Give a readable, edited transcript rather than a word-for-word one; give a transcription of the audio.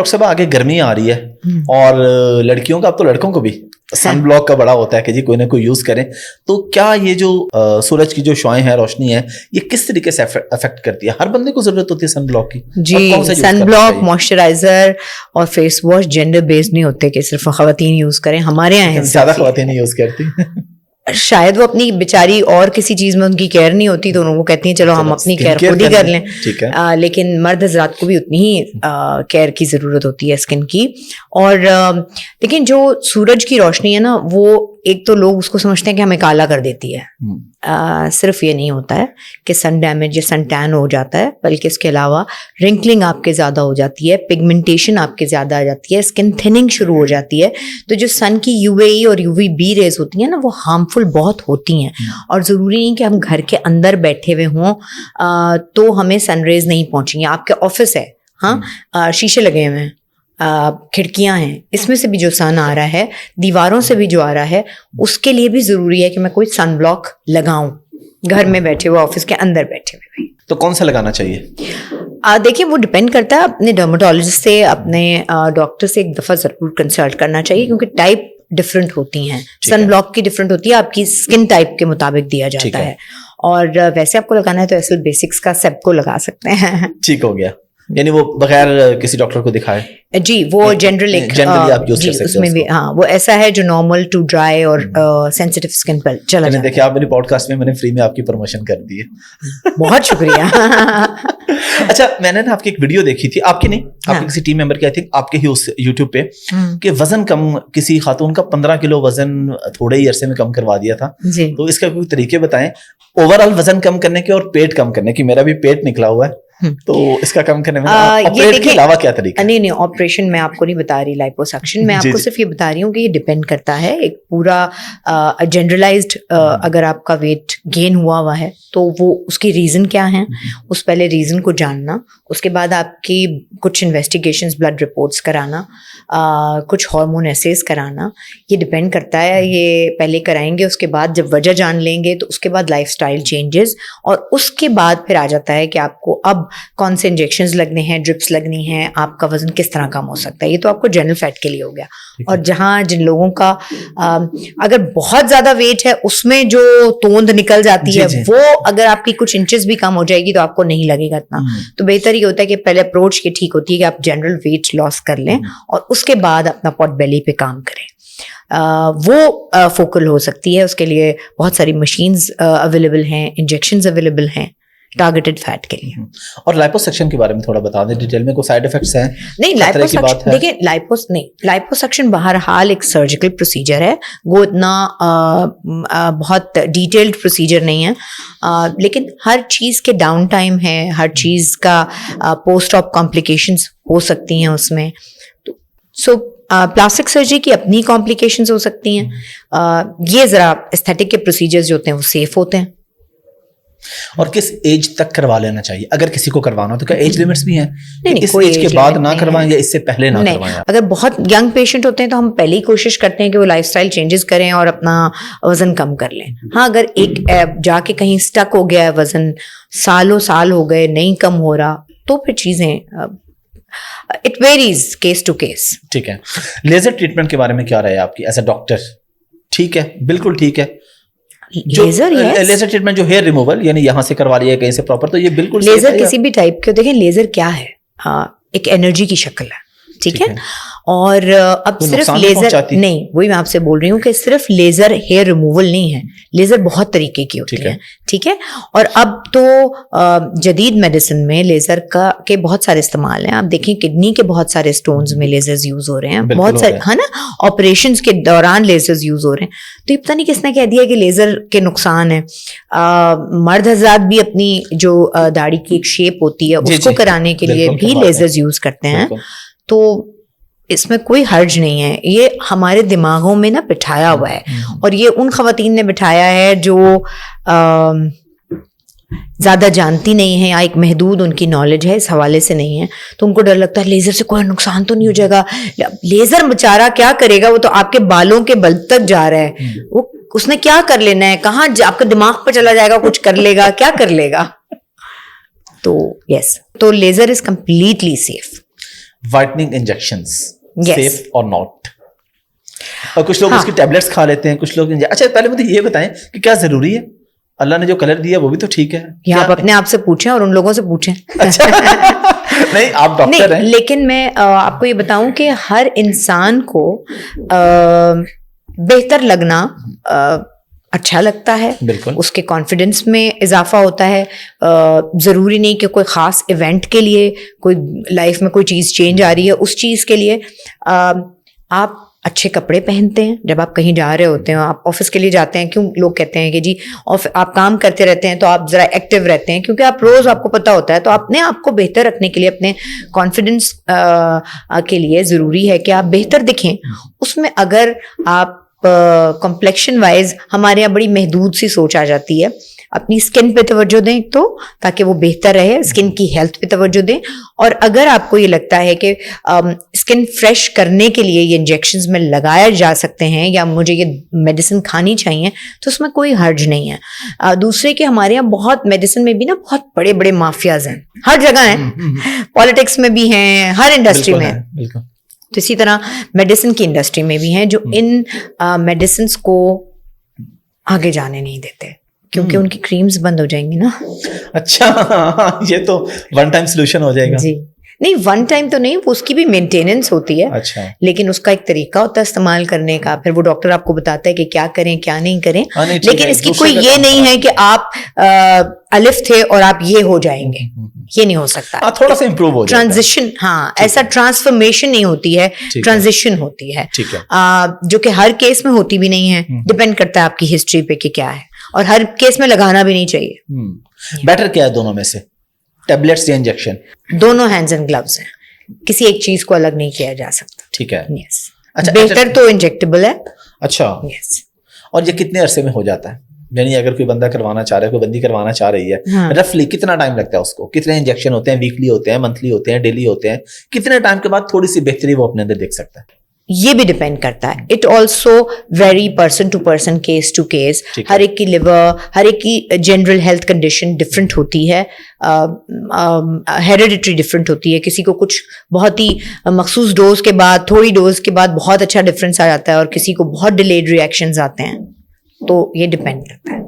Doctor साहब आगे गर्मी आ रही है और लड़कियों का, अब तो लड़कों को भी सन ब्लॉक का बड़ा होता है कि जी कोई ना कोई यूज करें, तो क्या ये जो सूरज की जो शुआएं हैं, रोशनी है, ये किस तरीके से अफेक्ट करती है? हर बंदे को जरूरत होती है सन ब्लॉक की जी? सन ब्लॉक, मॉइस्चराइजर और फेस वॉश जेंडर बेस्ड नहीं होते कि सिर्फ खवातीन यूज करें. हमारे यहाँ ज्यादा खवातीन यूज करती शायद वो अपनी बेचारी और किसी चीज में उनकी केयर नहीं होती, तो उनको कहती हैं चलो हम अपनी केयर खुद ही कर लें. लेकिन मर्द हजरात को भी उतनी ही केयर की जरूरत होती है स्किन की. और लेकिन जो सूरज की रोशनी है ना, वो एक तो लोग उसको समझते हैं कि हमें काला कर देती है. सिर्फ ये नहीं होता है कि सन डैमेज या सन टैन हो जाता है, बल्कि इसके अलावा रिंकलिंग आपके ज़्यादा हो जाती है, पिगमेंटेशन आपके ज़्यादा आ जाती है, स्किन थिनिंग शुरू हो जाती है. तो जो सन की UVA और UVB रेज होती हैं ना, वो हार्मफुल बहुत होती हैं. और ज़रूरी नहीं कि हम घर के अंदर बैठे हुए हों तो हमें सन रेज नहीं पहुँचेंगे. आपके ऑफिस है, हाँ, शीशे लगे हुए हैं, खिड़कियां हैं, इसमें से भी जो सन आ रहा है, दीवारों से भी जो आ रहा है, उसके लिए भी जरूरी है कि मैं कोई सन ब्लॉक लगाऊं, घर में बैठे हुए, ऑफिस के अंदर बैठे हुए. तो कौन सा लगाना चाहिए? देखिए, वो डिपेंड करता है. अपने डर्मेटोलॉजिस्ट से, अपने डॉक्टर से एक दफा जरूर कंसल्ट करना चाहिए, क्योंकि टाइप डिफरेंट होती हैं. सन ब्लॉक की डिफरेंट होती है, आपकी स्किन टाइप के मुताबिक दिया जाता है. और वैसे आपको लगाना है तो एसल बेसिक्स का सेप्को लगा सकते हैं. ठीक हो गया, यानी वो बगैर किसी डॉक्टर को दिखाए जी, वो जनरली आप यूज कर सकते हैं उसमें भी. हाँ, वो ऐसा है जो नॉर्मल टू ड्राई और सेंसिटिव स्किन पर चला जाता है. देखिए, आप मेरी पॉडकास्ट में मैंने फ्री में आपकी प्रमोशन कर दी है. बहुत शुक्रिया. अच्छा, मैंने ना आपकी एक वीडियो देखी थी, आपकी नहीं, आपके किसी टीम मेंबर की, आई थिंक आपके ही उस यूट्यूब पे, कि वजन कम, किसी खातून का 15 किलो वजन थोड़े ही अरसे में कम करवा दिया था. तो इसका कोई तरीके बताएं, ओवरऑल वजन कम करने के और पेट कम करने की. मेरा भी पेट निकला हुआ है, तो इसका कम करने में ऑपरेशन के अलावा क्या तरीका? नहीं, ऑपरेशन मैं आपको नहीं बता रही, लाइपोसक्शन मैं आपको सिर्फ ये बता रही हूँ कि ये डिपेंड करता है. एक पूरा जनरलाइज्ड अगर आपका वेट गेन हुआ है तो वो उसकी रीज़न क्या है, उस पहले रीज़न को जानना, उसके बाद आपकी कुछ इन्वेस्टिगेशंस, ब्लड रिपोर्ट्स कराना, कुछ हार्मोन एसेस कराना. ये डिपेंड करता है, ये पहले कराएंगे, उसके बाद जब वजह जान लेंगे तो उसके बाद लाइफस्टाइल चेंजेस, और उसके बाद फिर आ जाता है कि आपको अब कौन से इंजेक्शंस लगने हैं, ड्रिप्स लगनी हैं, आपका वजन किस तरह कम हो सकता है. ये तो आपको जनरल फैट के लिए हो गया. और जहाँ जिन लोगों का अगर बहुत ज्यादा वेट है, उसमें जो तोंद निकल जाती है, वो अगर आपकी कुछ इंचेस भी कम हो जाएगी तो आपको नहीं लगेगा इतना. तो बेहतर ये होता है कि पहले अप्रोच ये ठीक होती है कि आप जनरल वेट लॉस कर लें और उसके बाद अपना पॉट बेली पे काम करें. वो फोकल हो सकती है, उसके लिए बहुत सारी मशीन्स अवेलेबल हैं, इंजेक्शंस अवेलेबल हैं टारगेटेड फैट के लिए. और लाइपोसक्शन के बारे में थोड़ा बता दें डिटेल में, कोई साइड इफेक्ट्स हैं? नहीं, लाइपोसक्शन देखिए, लाइपोसक्शन बहरहाल एक सर्जिकल प्रोसीजर है, वो इतना बहुत डिटेल्ड प्रोसीजर नहीं है. लेकिन हर चीज़ के डाउन टाइम है, हर चीज़ का पोस्ट ऑप कॉम्प्लिकेशंस हो सकती हैं उसमें. तो सो प्लास्टिक सर्जरी की अपनी कॉम्प्लिकेशंस हो सकती हैं. ये ज़रा एस्थेटिक के प्रोसीजर्स जो होते हैं वो सेफ होते हैं. और किस एज तक करवा लेना चाहिए अगर किसी को करवाना हो? तो क्या एज लिमिट्स भी हैं? नहीं, इस एज के बाद ना करवाएं या इससे पहले ना करवाएं? अगर बहुत यंग पेशेंट होते हैं तो हम पहले ही कोशिश करते हैं कि वो लाइफस्टाइल चेंजेस करें और अपना वजन कम कर लें. हाँ, अगर एक जाके कहीं स्टक हो गया है, वजन सालों साल हो गए, नहीं कम हो रहा, तो फिर चीजें it varies case to case. ठीक है. लेजर ट्रीटमेंट के बारे में क्या राय है आपकी एज अ डॉक्टर? ठीक है, बिल्कुल ठीक है. लेजर ट्रीटमेंट जो हेयर रिमूवल, यानी यहाँ से करवा लिया कहीं से प्रॉपर, तो ये बिल्कुल लेजर किसी भी टाइप के. देखें, लेजर क्या है, एक एनर्जी की शक्ल है, ठीक है. और अब सिर्फ लेजर नहीं, वही मैं आपसे बोल रही हूँ कि सिर्फ लेजर हेयर रिमूवल नहीं है, लेजर बहुत तरीके की होती है, ठीक है. और अब तो जदीद मेडिसिन में लेजर के बहुत सारे इस्तेमाल हैं. आप देखें, किडनी के बहुत सारे स्टोन्स में लेजर्स यूज हो रहे हैं, बहुत सारे, है ना, ऑपरेशंस के दौरान लेजर्स यूज हो रहे हैं. तो ये पता नहीं किसने कह दिया कि लेजर के नुकसान है. मर्द हज़रात भी अपनी जो दाढ़ी की एक शेप होती है उसको कराने के लिए भी लेजर्स यूज करते हैं. तो इसमें कोई हर्ज नहीं है. ये हमारे दिमागों में ना बिठाया हुआ है, और ये उन खवातीन ने बिठाया है जो ज़्यादा जानती नहीं है या एक महदूद उनकी नॉलेज है, इस हवाले से नहीं है. तो उनको डर लगता है लेज़र से कोई नुकसान तो नहीं हो जाएगा. लेज़र बेचारा क्या करेगा, वो तो आपके बालों के बल तक जा रहा है, वो उसने क्या कर लेना है, कहाँ आपका दिमाग पर चला जाएगा, कुछ कर लेगा, क्या कर लेगा. तो यस, तो laser is completely safe. Whitening injections Yes. Safe और नॉट, और कुछ लोग उसकी टैबलेट्स खा लेते हैं, कुछ लोग अच्छा पहले मुझे ये बताएं कि क्या जरूरी है, अल्लाह ने जो कलर दिया वो भी तो ठीक है, या आप अपने आप से पूछें और उन लोगों से पूछें। अच्छा नहीं आप डॉक्टर हैं। लेकिन मैं आपको ये बताऊं कि हर इंसान को बेहतर लगना अच्छा लगता है, बिल्कुल उसके कॉन्फिडेंस में इजाफा होता है। ज़रूरी नहीं कि कोई ख़ास इवेंट के लिए, कोई लाइफ में कोई चीज़ चेंज आ रही है उस चीज़ के लिए आप अच्छे कपड़े पहनते हैं जब आप कहीं जा रहे होते हैं, आप ऑफिस के लिए जाते हैं। क्यों लोग कहते हैं कि जी आप काम करते रहते हैं तो आप ज़रा एक्टिव रहते हैं, क्योंकि आप रोज़ आपको पता होता है। तो अपने आप को बेहतर रखने के लिए, अपने कॉन्फिडेंस के लिए ज़रूरी है कि आप बेहतर दिखें। उसमें अगर आप कॉम्प्लेक्शन वाइज हमारे यहाँ बड़ी महदूद सी सोच आ जाती है। अपनी स्किन पे तवज्जो दें एक तो, ताकि वो बेहतर रहे, स्किन की हेल्थ पे तवज्जो दें। और अगर आपको ये लगता है कि स्किन फ्रेश करने के लिए ये इंजेक्शंस में लगाया जा सकते हैं या मुझे ये मेडिसिन खानी चाहिए, तो उसमें कोई हर्ज नहीं है। दूसरे कि हमारे यहाँ बहुत मेडिसिन में भी ना बहुत बड़े बड़े माफियाज हैं, हर जगह हैं, पॉलिटिक्स में भी हैं, हर इंडस्ट्री में हैं। तो इसी तरह मेडिसिन की इंडस्ट्री में भी हैं जो इन मेडिसिन को आगे जाने नहीं देते, क्योंकि उनकी क्रीम्स बंद हो जाएंगी ना। अच्छा ये तो वन टाइम सोल्यूशन हो जाएगा। जी नहीं, वन टाइम तो नहीं, उसकी भी मेंटेनेंस होती है। अच्छा, लेकिन लेकिन उसका एक तरीका होता है इस्तेमाल करने का, फिर वो डॉक्टर आपको बताता है कि क्या करें क्या नहीं करें। लेकिन इसकी कोई ये नहीं है कि आप अलिफ थे और आप ये हो जाएंगे, ये नहीं हो सकता। थोड़ा सा इंप्रूव हो जाता है। ट्रांजिशन, हाँ, ऐसा ट्रांसफॉर्मेशन नहीं होती है, ट्रांजिशन होती है, ठीक है। जो कि हर केस में होती भी नहीं है। डिपेंड करता है आपकी हिस्ट्री पे कि क्या है, और हर केस में लगाना भी नहीं चाहिए। बेटर क्या है दोनों में से, टैबलेट्स या इंजेक्शन? दोनों हैंड्स एंड ग्लव्स हैं, किसी एक चीज को अलग नहीं किया जा सकता। ठीक है। यस। अच्छा, बेहतर तो इंजेक्टेबल है। अच्छा, यस। और ये कितने अरसे में हो जाता है? यानी अगर कोई बंदा करवाना चाह रहा है, कोई बंदी करवाना चाह रही है, हाँ। रफली कितना टाइम लगता है उसको? कितने इंजेक्शन होते हैं? वीकली होते हैं, मंथली होते हैं, डेली होते हैं? कितने टाइम के बाद थोड़ी सी बेहतरी वो अपने अंदर देख सकता है? ये भी डिपेंड करता है। It also vary person to person, case to case. ठीक है। हर एक की लिवर, हर एक की जनरल हेल्थ कंडीशन डिफरेंट होती है, हेरिडिटरी डिफरेंट होती है। किसी को कुछ बहुत ही मखसूस डोज के बाद, थोड़ी डोज के बाद बहुत अच्छा डिफरेंस आ जाता है, और किसी को बहुत डिलेड रिएक्शंस आते हैं। तो ये डिपेंड करता है।